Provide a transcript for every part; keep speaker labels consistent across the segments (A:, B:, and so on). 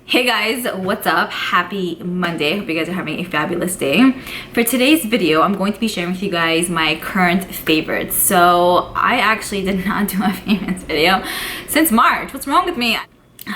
A: Hey guys, what's up? Happy Monday. Hope you guys are having a fabulous day. For today's video, I'm going to be sharing with you guys my current favorites. So I actually did not do a favorites video since March. What's wrong with me?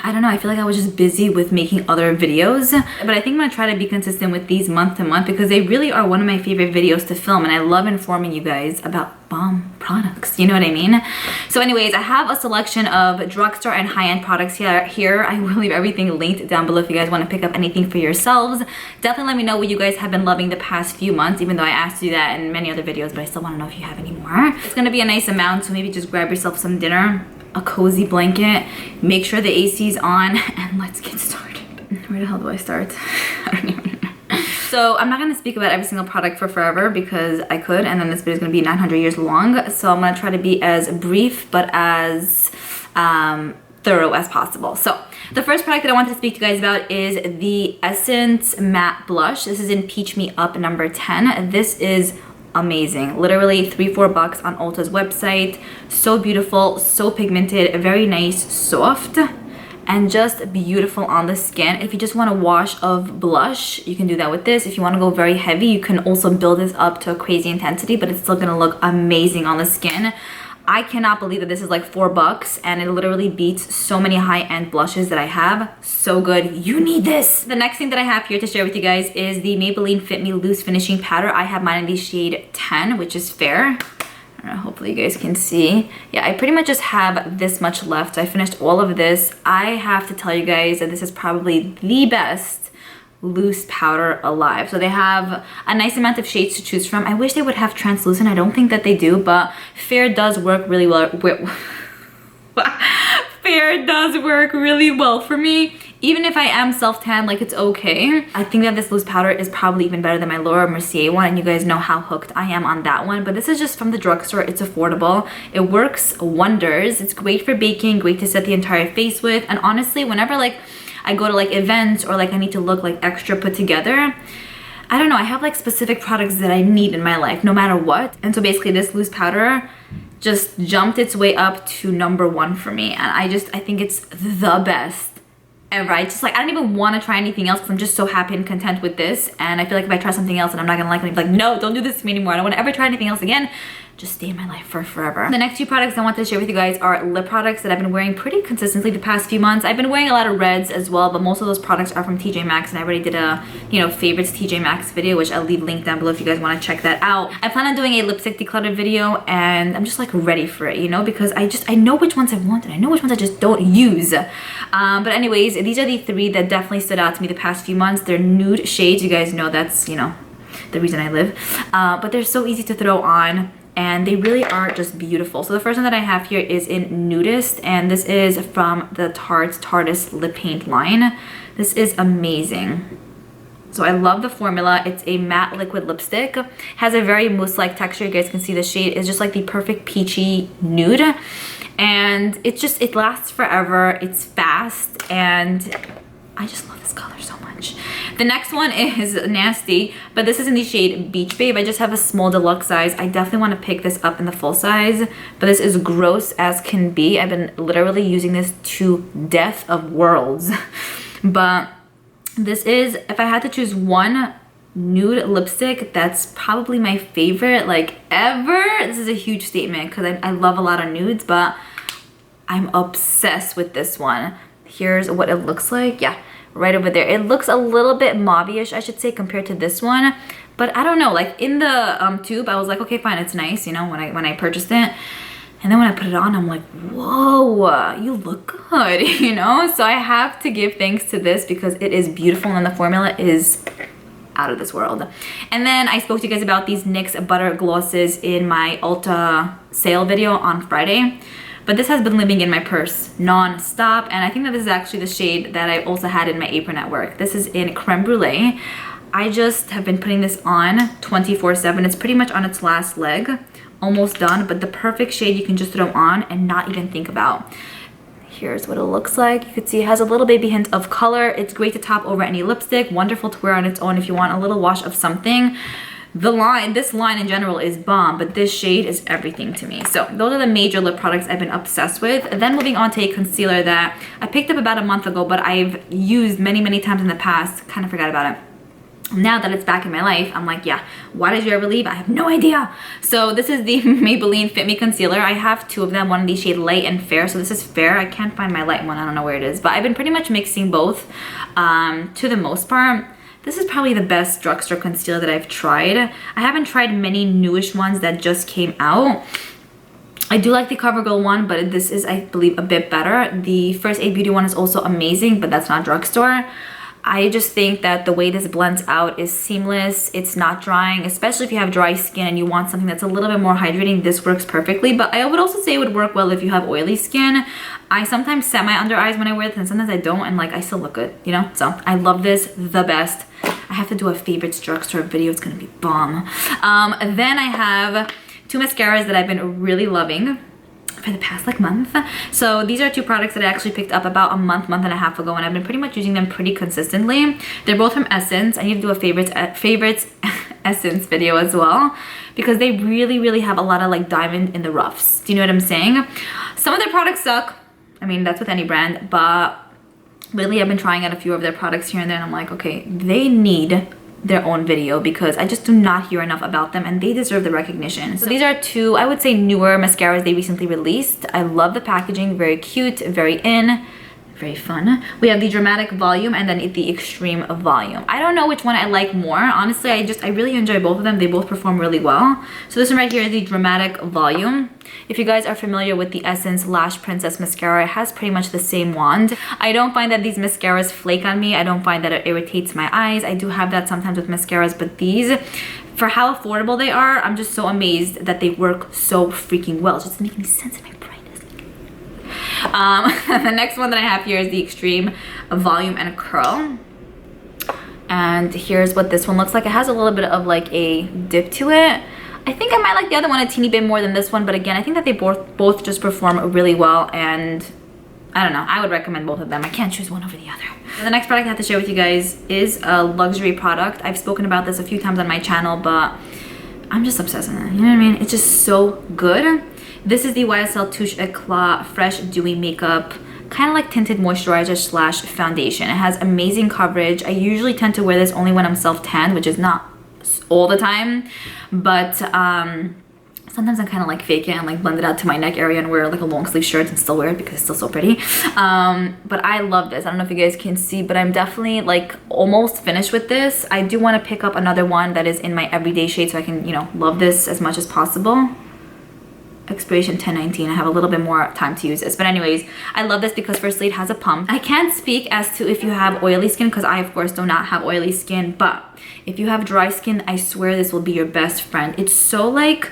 A: I don't know, I feel like I was just busy with making other videos, but I think I'm gonna try to be consistent with these month to month because they really are one of my favorite videos to film, and I love informing you guys about bomb products, you know what I mean? So anyways, I have a selection of drugstore and high-end products here. I will leave everything linked down below if you guys want to pick up anything for yourselves. Definitely let me know what you guys have been loving the past few months, even though I asked you that in many other videos, but I still want to know if you have any more. It's gonna be a nice amount, so maybe just grab yourself some dinner, a cozy blanket, make sure the AC's on, and let's get started. Where the hell do I start? I don't even know. So I'm not gonna speak about every single product for forever because I could, and then this video is gonna be 900 years long. So I'm gonna try to be as brief but as thorough as possible. So the first product that I wanted to speak to you guys about is the Essence Matte Blush. This is in Peach Me Up number 10. This is amazing. Literally $3-4 on Ulta's website. So beautiful, so pigmented, very nice, soft, and just beautiful on the skin. If you just want a wash of blush, you can do that with this. If you want to go very heavy, you can also build this up to a crazy intensity, but it's still gonna look amazing on the skin. I cannot believe that this is like $4 and it literally beats so many high-end blushes that I have. So good. You need this. The next thing that I have here to share with you guys is the Maybelline Fit Me Loose Finishing Powder. I have mine in the shade 10, which is fair. I don't know, hopefully you guys can see. Yeah, I pretty much just have this much left. I finished all of this. I have to tell you guys that this is probably the best loose powder alive. So they have a nice amount of shades to choose from. I wish they would have translucent. I don't think that they do, but fair does work really well. Fair does work really well for me. Even if I am self-tan, like, it's okay. I think that this loose powder is probably even better than my Liora.y one, and you guys know how hooked I am on that one. But this is just from the drugstore. It's affordable. It works wonders. It's great for baking, great to set the entire face with. And honestly, whenever like I go to like events or like I need to look like extra put together, I don't know, I have like specific products that I need in my life no matter what. And so basically this loose powder just jumped its way up to number 1 for me, and I think it's the best ever. I don't even want to try anything else because I'm just so happy and content with this. And I feel like if I try something else and I'm not gonna like it, I'm like, no, don't do this to me anymore. I don't want to ever try anything else again. Just stay in my life for forever. The next few products I want to share with you guys are lip products that I've been wearing pretty consistently the past few months. I've been wearing a lot of reds as well, but most of those products are from TJ Maxx, and I already did a, favorites TJ Maxx video, which I'll leave linked down below if you guys want to check that out. I plan on doing a lipstick declutter video, and I'm just like ready for it, because I know which ones I want and I know which ones I just don't use. But anyways, these are the 3 that definitely stood out to me the past few months. They're nude shades. You guys know that's, the reason I live. But they're so easy to throw on, and they really are just beautiful. So the first one that I have here is in Nudist, and this is from the Tarte's Lip Paint line. This is amazing. So I love the formula. It's a matte liquid lipstick. Has a very mousse-like texture. You guys can see the shade is just like the perfect peachy nude. And it lasts forever. It's fast, and I just love this color so much. The next one is Nasty, but this is in the shade Beach Babe. I just have a small deluxe size. I definitely want to pick this up in the full size, but this is gross as can be. I've been literally using this to death of worlds. But this is, if I had to choose one nude lipstick, that's probably my favorite like ever. This is a huge statement because I love a lot of nudes, but I'm obsessed with this one. Here's what it looks like. Yeah, right over there. It looks a little bit mauve-ish, I should say, compared to this one. But I don't know, like in the tube, I was like, okay, fine, it's nice, when I purchased it. And then when I put it on, I'm like, whoa, you look good, So I have to give thanks to this because it is beautiful, and the formula is out of this world. And then I spoke to you guys about these NYX Butter Glosses in my Ulta sale video on Friday. But this has been living in my purse non-stop, and I think that this is actually the shade that I also had in my apron at work. This is in Creme Brulee. I just have been putting this on 24/7. It's pretty much on its last leg, almost done, but the perfect shade you can just throw on and not even think about. Here's what it looks like. You can see it has a little baby hint of color. It's great to top over any lipstick, wonderful to wear on its own if you want a little wash of something. this line in general is bomb, but this shade is everything to me. So those are the major lip products I've been obsessed with. Then moving on to a concealer that I picked up about a month ago, but I've used many times in the past, kind of forgot about it. Now that it's back in my life, I'm like, yeah, why did you ever leave? I have no idea. So this is the Maybelline Fit Me Concealer. I have two of them, one in the shade Light and Fair. So this is Fair. I can't find my light one. I don't know where it is. But I've been pretty much mixing both to the most part. This is probably the best drugstore concealer that I've tried. I haven't tried many newish ones that just came out. I do like the CoverGirl one, but this is, I believe, a bit better. The First Aid Beauty one is also amazing, but that's not drugstore. I just think that the way this blends out is seamless. It's not drying, especially if you have dry skin and you want something that's a little bit more hydrating. This works perfectly, but I would also say it would work well if you have oily skin. I sometimes set my under eyes when I wear this and sometimes I don't, and like I still look good, you know? So I love this the best. I have to do a favorites drugstore video. It's gonna be bomb. Then I have two mascaras that I've been really loving for the past like month. So these are two products that I actually picked up about a month and a half ago, and I've been pretty much using them pretty consistently. They're both from Essence. I need to do a favorites Essence video as well, because they really have a lot of like diamond in the roughs. Do you know what I'm saying? Some of their products suck. I mean, that's with any brand, but lately I've been trying out a few of their products here and there, and I'm like, okay, they need their own video because I just do not hear enough about them, and they deserve the recognition. So these are two, I would say, newer mascaras they recently released. I love the packaging, very cute, very in, very fun. We have the Dramatic Volume and then the Extreme Volume. I don't know which one I like more. Honestly, I really enjoy both of them. They both perform really well. So this one right here is the Dramatic Volume. If you guys are familiar with the Essence Lash Princess Mascara, it has pretty much the same wand. I don't find that these mascaras flake on me. I don't find that it irritates my eyes. I do have that sometimes with mascaras, but these, for how affordable they are, I'm just so amazed that they work so freaking well. It just doesn't make any sense in my brain. The next one that I have here is the Extreme Volume and Curl. And here's what this one looks like. It has a little bit of like a dip to it. I think I might like the other one a teeny bit more than this one, but again, I think that they both just perform really well, and I don't know, I would recommend both of them. I can't choose one over the other. And the next product I have to share with you guys is a luxury product. I've spoken about this a few times on my channel, but I'm just obsessed with it. You know what I mean? It's just so good. This is the YSL Touche Eclat Fresh Dewy Makeup, kind of like tinted moisturizer slash foundation. It has amazing coverage. I usually tend to wear this only when I'm self-tanned, which is not all the time, but sometimes I kind of like fake it and like blend it out to my neck area and wear like a long sleeve shirt and still wear it because it's still so pretty. But I love this. I don't know if you guys can see, but I'm definitely like almost finished with this. I do want to pick up another one that is in my everyday shade so I can, you know, love this as much as possible. Expiration 10/19. I have a little bit more time to use this, but anyways, I love this because firstly it has a pump. I can't speak as to if you have oily skin because I of course do not have oily skin, but if you have dry skin, I swear this will be your best friend. It's so like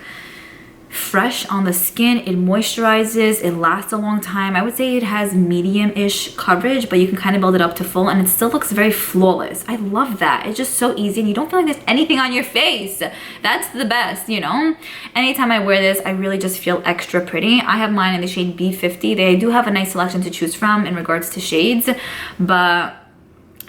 A: fresh on the skin. It moisturizes, it lasts a long time. I would say it has medium-ish coverage, but you can kind of build it up to full and it still looks very flawless. I love that. It's just so easy and you don't feel like there's anything on your face. That's the best, you know? Anytime I wear this, I really just feel extra pretty. I have mine in the shade B50. They do have a nice selection to choose from in regards to shades, but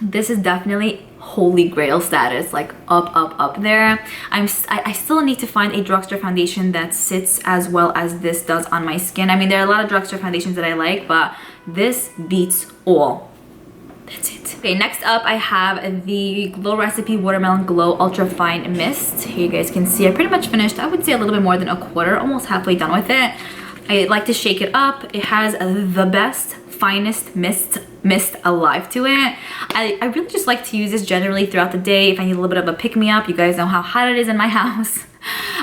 A: this is definitely holy grail status, like up there. I still need to find a drugstore foundation that sits as well as this does on my skin. I mean, there are a lot of drugstore foundations that I like, but this beats all. That's it. Okay, next up I have the Glow Recipe Watermelon Glow Ultra Fine Mist. Here you guys can see I pretty much finished, I would say a little bit more than a quarter, almost halfway done with it. I like to shake it up. It has the best, finest mist alive to it. I really just like to use this generally throughout the day if I need a little bit of a pick-me-up. You guys know how hot it is in my house.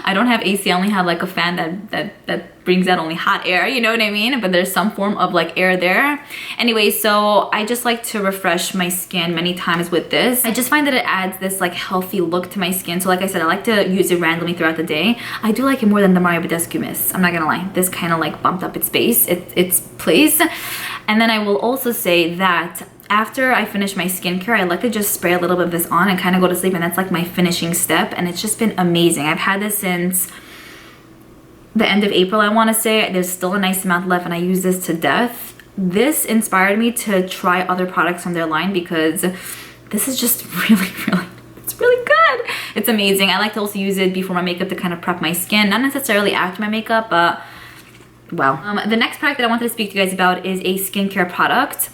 A: I don't have AC, I only have like a fan that brings out only hot air, you know what I mean? But there's some form of like air there. Anyway, so I just like to refresh my skin many times with this. I just find that it adds this like healthy look to my skin. So like I said, I like to use it randomly throughout the day. I do like it more than the Mario Badescu mist. I'm not gonna lie. This kind of like bumped up its place. And then I will also say that after I finish my skincare, I like to just spray a little bit of this on and kind of go to sleep, and that's like my finishing step, and it's just been amazing. I've had this since the end of April, I want to say. There's still a nice amount left and I use this to death. This inspired me to try other products from their line because this is just really, really good. It's amazing. I like to also use it before my makeup to kind of prep my skin, not necessarily after my makeup, but well. The next product that I wanted to speak to you guys about is a skincare product.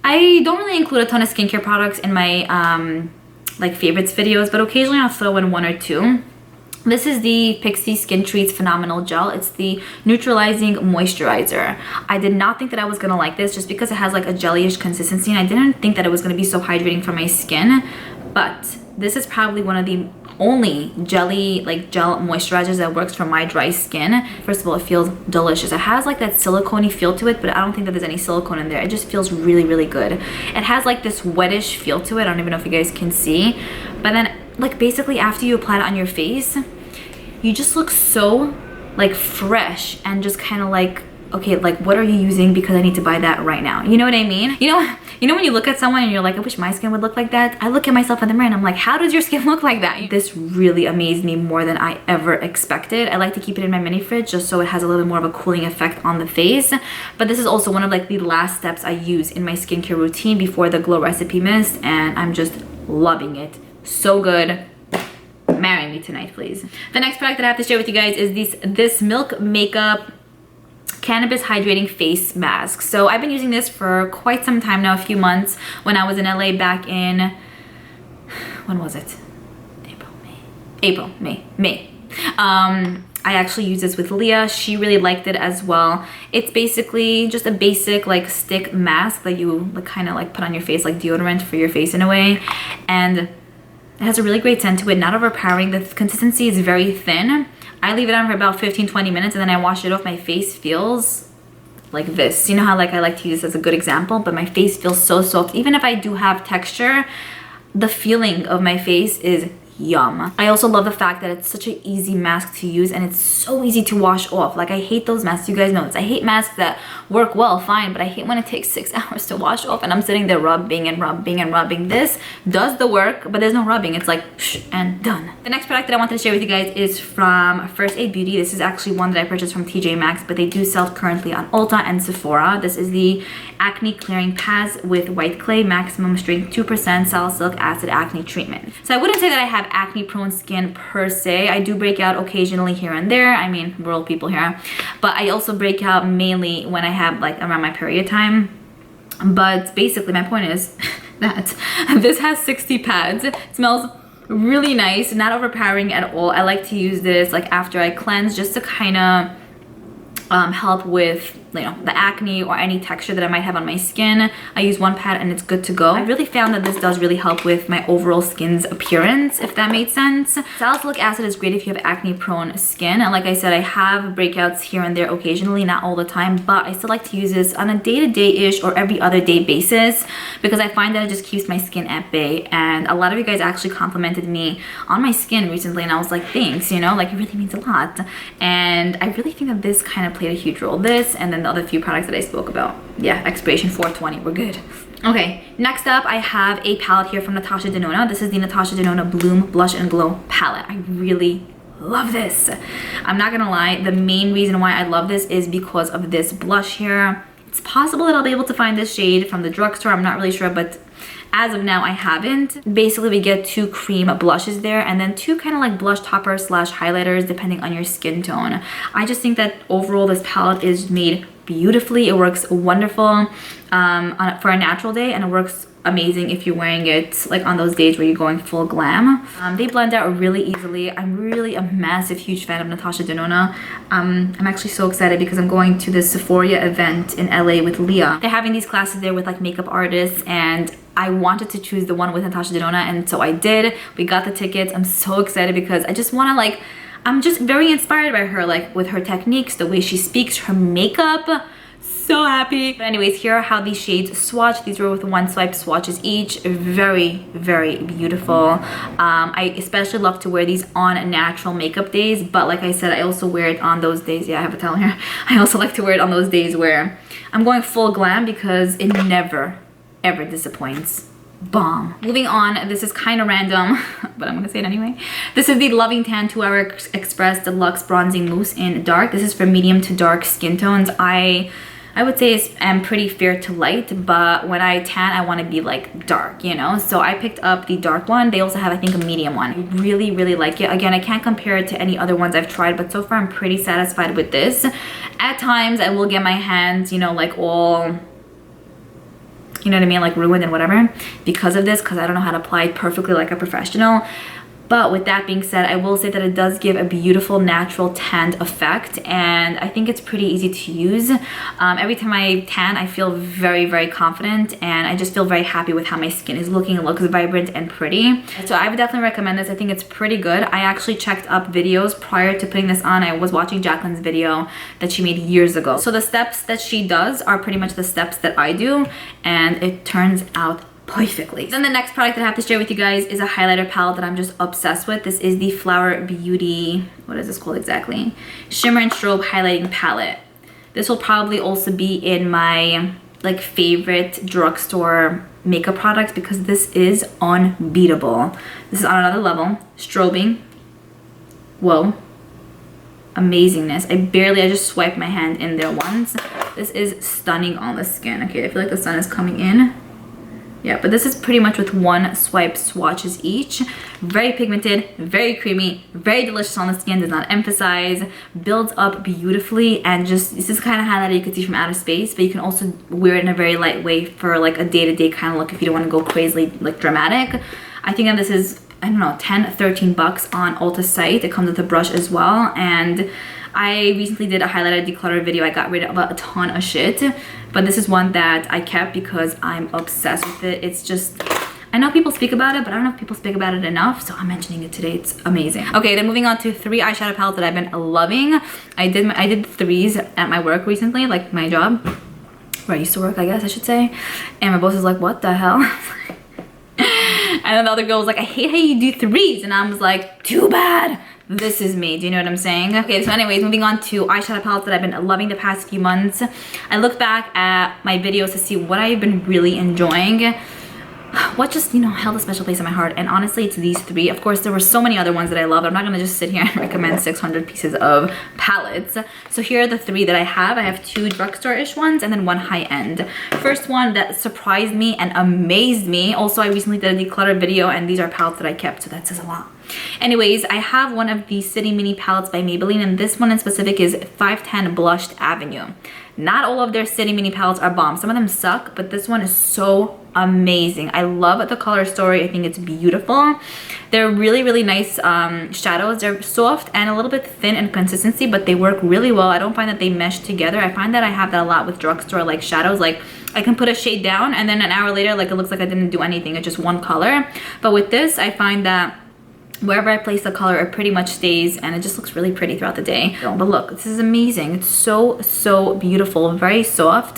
A: I don't really include a ton of skincare products in my like favorites videos, but occasionally I'll throw in one or two. This is the Pixi Skin Treats Phenomenal Gel. It's the neutralizing moisturizer. I did not think that I was gonna like this just because it has like a jellyish consistency, and I didn't think that it was gonna be so hydrating for my skin, but this is probably one of the only gel moisturizers that works for my dry skin. First of all, it feels delicious. It has like that silicone-y feel to it, but I don't think that there's any silicone in there. It just feels really, really good. It has like this wettish feel to it. I don't even know if you guys can see, but then like basically after you apply it on your face, you just look so like fresh and just kind of like, okay, like what are you using, because I need to buy that right now. You know what I mean? You know when you look at someone and you're like, I wish my skin would look like that. I look at myself in the mirror and I'm like, how does your skin look like that? This really amazed me more than I ever expected. I like to keep it in my mini fridge just so it has a little bit more of a cooling effect on the face. But this is also one of like the last steps I use in my skincare routine before the Glow Recipe Mist, and I'm just loving it. So good. Marry me tonight, please. The next product that I have to share with you guys is this Milk Makeup Cannabis Hydrating Face Mask. So I've been using this for quite some time now, a few months. When I was in LA back in, when was it? May. I actually used this with Leah. She really liked it as well. It's basically just a basic like stick mask that you like, kind of like put on your face like deodorant for your face in a way. And it has a really great scent to it, not overpowering. The consistency is very thin. I leave it on for about 15-20 minutes and then I wash it off. My face feels like this. You know how like I like to use this as a good example, but my face feels so soft. Even if I do have texture, the feeling of my face is yum. I also love the fact that it's such an easy mask to use and it's so easy to wash off. Like I hate those masks, you guys know this. I hate masks that work well, fine, but I hate when it takes 6 hours to wash off and I'm sitting there rubbing and rubbing and rubbing. This does the work, but there's no rubbing. It's like psh, and done. The next product that I wanted to share with you guys is from First Aid Beauty. This is actually one that I purchased from TJ Maxx, but they do sell currently on Ulta and Sephora. This is the Acne Clearing Pads with White Clay Maximum Strength 2% Salicylic Acid Acne Treatment. So I wouldn't say that I have acne prone skin per se. I do break out occasionally here and there. I mean, we're all people here, but I also break out mainly when I have like around my period time. But basically my point is that this has 60 pads. It smells really nice, not overpowering at all. I like to use this like after I cleanse just to kind of help with, you know, the acne or any texture that I might have on my skin. I use one pad and it's good to go. I really found that this does really help with my overall skin's appearance, if that made sense. Salicylic acid is great if you have acne prone skin, and like I said, I have breakouts here and there occasionally, not all the time, but I still like to use this on a day-to-day-ish or every other day basis because I find that it just keeps my skin at bay. And a lot of you guys actually complimented me on my skin recently and I was like, thanks, you know, like it really means a lot. And I really think that this kind of played a huge role. This and then the other few products that I spoke about. Yeah, expiration 4/20, we're good. Okay, next up I have a palette here from Natasha Denona. This is the Natasha Denona Bloom Blush and Glow palette. I really love this. I'm not gonna lie, the main reason why I love this is because of this blush here. It's possible that I'll be able to find this shade from the drugstore, I'm not really sure, but as of now I haven't. Basically we get 2 cream blushes there and then 2 kind of like blush toppers slash highlighters depending on your skin tone. I just think that overall this palette is made beautifully. It works wonderful for a natural day, and it works amazing if you're wearing it like on those days where you're going full glam. They blend out really easily. I'm really a massive huge fan of Natasha Denona. I'm actually so excited because I'm going to the Sephora event in LA with Leah. They're having these classes there with like makeup artists, and I wanted to choose the one with Natasha Denona, and so I did. We got the tickets. I'm so excited because I just want to like, I'm just very inspired by her, like with her techniques, the way she speaks, her makeup. So happy. But anyways, here are how these shades swatch. These were with 1 swipe swatches each. Very, very beautiful. I especially love to wear these on natural makeup days, but like I said, I also wear it on those days. Yeah, I have a towel here. I also like to wear it on those days where I'm going full glam because it never, ever disappoints. Bomb. Moving on, this is kind of random, but I'm gonna say it anyway. This is the Loving Tan 2 Hour Express Deluxe Bronzing Mousse in dark. This is for medium to dark skin tones. I I would say I'm pretty fair to light, but when I tan, I want to be like dark, you know? So I picked up the dark one. They also have, I think, a medium one. I really, really like it. Again, I can't compare it to any other ones I've tried, but so far I'm pretty satisfied with this. At times, I will get my hands, you know, like all, you know what I mean, like ruined and whatever because of this, because I don't know how to apply it perfectly like a professional. But with that being said, I will say that it does give a beautiful natural tanned effect, and I think it's pretty easy to use. Every time I tan, I feel very, very confident, and I just feel very happy with how my skin is looking. It looks vibrant and pretty. So I would definitely recommend this. I think it's pretty good. I actually checked up videos prior to putting this on. I was watching Jacqueline's video that she made years ago. So the steps that she does are pretty much the steps that I do, and it turns out perfectly. Then the next product that I have to share with you guys is a highlighter palette that I'm just obsessed with. This is the Flower Beauty, what is this called exactly? Shimmer and Strobe Highlighting Palette. This will probably also be in my like favorite drugstore makeup products because this is unbeatable. This is on another level. Strobing. Whoa. Amazingness. I just swiped my hand in there once. This is stunning on the skin. Okay, I feel like the sun is coming in. Yeah, but this is pretty much with one swipe swatches each. Very pigmented, very creamy, very delicious on the skin, does not emphasize, builds up beautifully, and just, this is kind of highlighter you could see from outer space, but you can also wear it in a very light way for like a day-to-day kind of look if you don't want to go crazy like dramatic. I think that this is, I don't know, 10, 13 bucks on Ulta site. It comes with a brush as well, and I recently did a highlighter declutter video. I got rid of a ton of shit, but this is one that I kept because I'm obsessed with it. It's just, I know people speak about it, but I don't know if people speak about it enough, so I'm mentioning it today. It's amazing. Okay, then moving on to 3 eyeshadow palettes that I've been loving. I did threes at my work recently, like my job, where I used to work, I guess I should say. And my boss is like, what the hell? And then the other girl was like, I hate how you do threes. And I was like, too bad. This is me. Do you know what I'm saying? Okay, so anyways, moving on to eyeshadow palettes that I've been loving the past few months. I looked back at my videos to see what I've been really enjoying. What just, you know, held a special place in my heart. And honestly, it's these 3. Of course, there were so many other ones that I loved. I'm not gonna just sit here and recommend 600 pieces of palettes. So here are the 3 that I have. I have 2 drugstore-ish ones and then 1 high-end. First one that surprised me and amazed me. Also, I recently did a declutter video, and these are palettes that I kept, so that says a lot. Anyways, I have one of the City Mini palettes by Maybelline, and this one in specific is 510 Blushed Avenue. Not all of their City Mini palettes are bomb. Some of them suck, but this one is so amazing. I love the color story. I think it's beautiful. They're really, really nice shadows. They're soft and a little bit thin in consistency, but they work really well. I don't find that they mesh together. I find that I have that a lot with drugstore like shadows. Like I can put a shade down and then an hour later, like it looks like I didn't do anything. It's just one color. But with this, I find that wherever I place the color, it pretty much stays, and it just looks really pretty throughout the day. But look, this is amazing. It's so, so beautiful, very soft,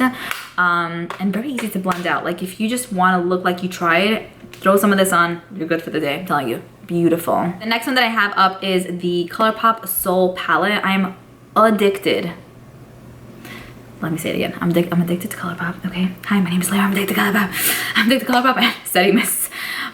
A: and very easy to blend out. Like if you just want to look like you tried, throw some of this on, you're good for the day, I'm telling you. Beautiful. The next one that I have up is the ColourPop Soul Palette. I'm addicted. Let me say it again. I'm addicted to ColourPop, okay? Hi, my name is Liora. I'm addicted to ColourPop. I'm addicted to ColourPop. Steady miss.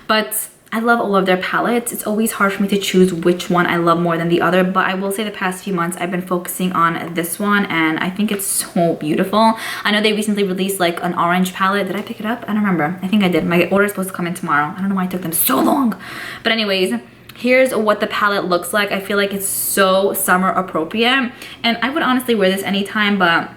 A: But I love all of their palettes. It's always hard for me to choose which one I love more than the other, but I will say the past few months I've been focusing on this one, and I think it's so beautiful. I know they recently released like an orange palette. Did I pick it up? I don't remember. I think I did. My order is supposed to come in tomorrow. I don't know why it took them so long. But anyways, here's what the palette looks like. I feel like it's so summer appropriate, and I would honestly wear this anytime, but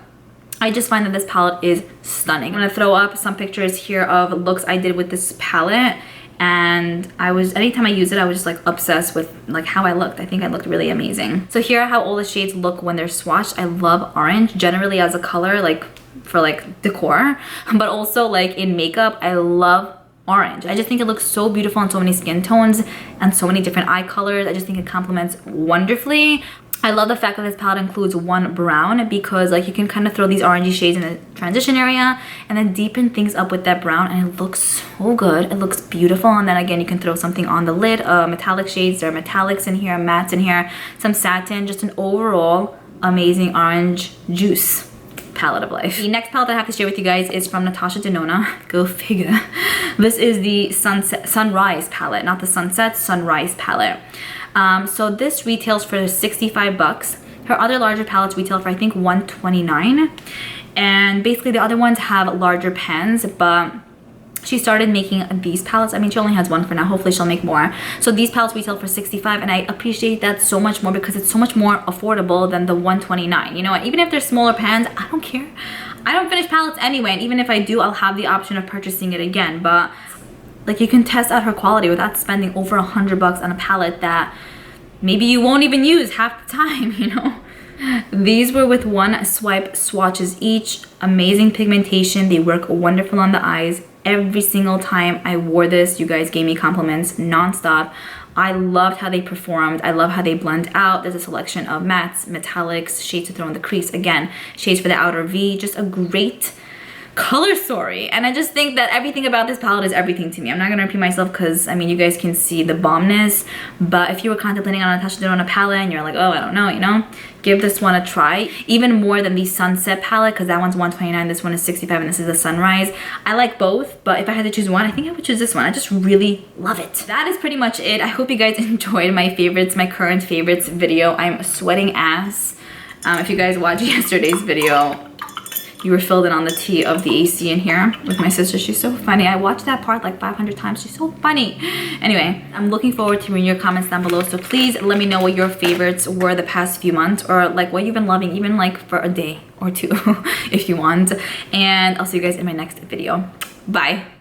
A: I just find that this palette is stunning. I'm gonna throw up some pictures here of looks I did with this palette, and anytime I use it, I was just like obsessed with like how I looked. I think I looked really amazing. So here are how all the shades look when they're swatched. I love orange generally as a color, like for like decor, but also like in makeup, I love orange. I just think it looks so beautiful on so many skin tones and so many different eye colors. I just think it complements wonderfully. I love the fact that this palette includes 1 brown, because like you can kind of throw these orangey shades in the transition area and then deepen things up with that brown, and it looks so good. It looks beautiful. And then again, you can throw something on the lid, metallic shades. There are metallics in here, mattes in here, some satin, just an overall amazing orange juice palette of life. The next palette that I have to share with you guys is from Natasha Denona. Go figure. This is the Sunrise palette, not the Sunset, Sunrise palette. So this retails for 65 bucks. Her other larger palettes retail for I think $129. And basically the other ones have larger pans, but she started making these palettes. I mean, she only has one for now. Hopefully she'll make more. So these palettes retail for $65, and I appreciate that so much more because it's so much more affordable than the $129. You know what? Even if they're smaller pans, I don't care. I don't finish palettes anyway, and even if I do, I'll have the option of purchasing it again. But like, you can test out her quality without spending over $100 on a palette that maybe you won't even use half the time, you know? These were with one swipe swatches each. Amazing pigmentation. They work wonderful on the eyes. Every single time I wore this, you guys gave me compliments non-stop. I loved how they performed. I love how they blend out. There's a selection of mattes, metallics, shades to throw in the crease. Again, shades for the outer V. Just a great color story. And I just think that everything about this palette is everything to me. I'm not gonna repeat myself because, I mean, you guys can see the bombness. But if you were contemplating on a Natasha Denona palette and you're like, oh, I don't know, you know, give this one a try. Even more than the Sunset palette, because that one's $129, this one is $65, and this is the Sunrise. I like both, but if I had to choose one, I think I would choose this one. I just really love it. That is pretty much it. I hope you guys enjoyed my favorites, my current favorites video. I'm sweating ass. If you guys watched yesterday's video, you were filled in on the tea of the AC in here with my sister. She's so funny. I watched that part like 500 times. She's so funny. Anyway, I'm looking forward to reading your comments down below. So please let me know what your favorites were the past few months, or like what you've been loving, even like for a day or two if you want. And I'll see you guys in my next video. Bye.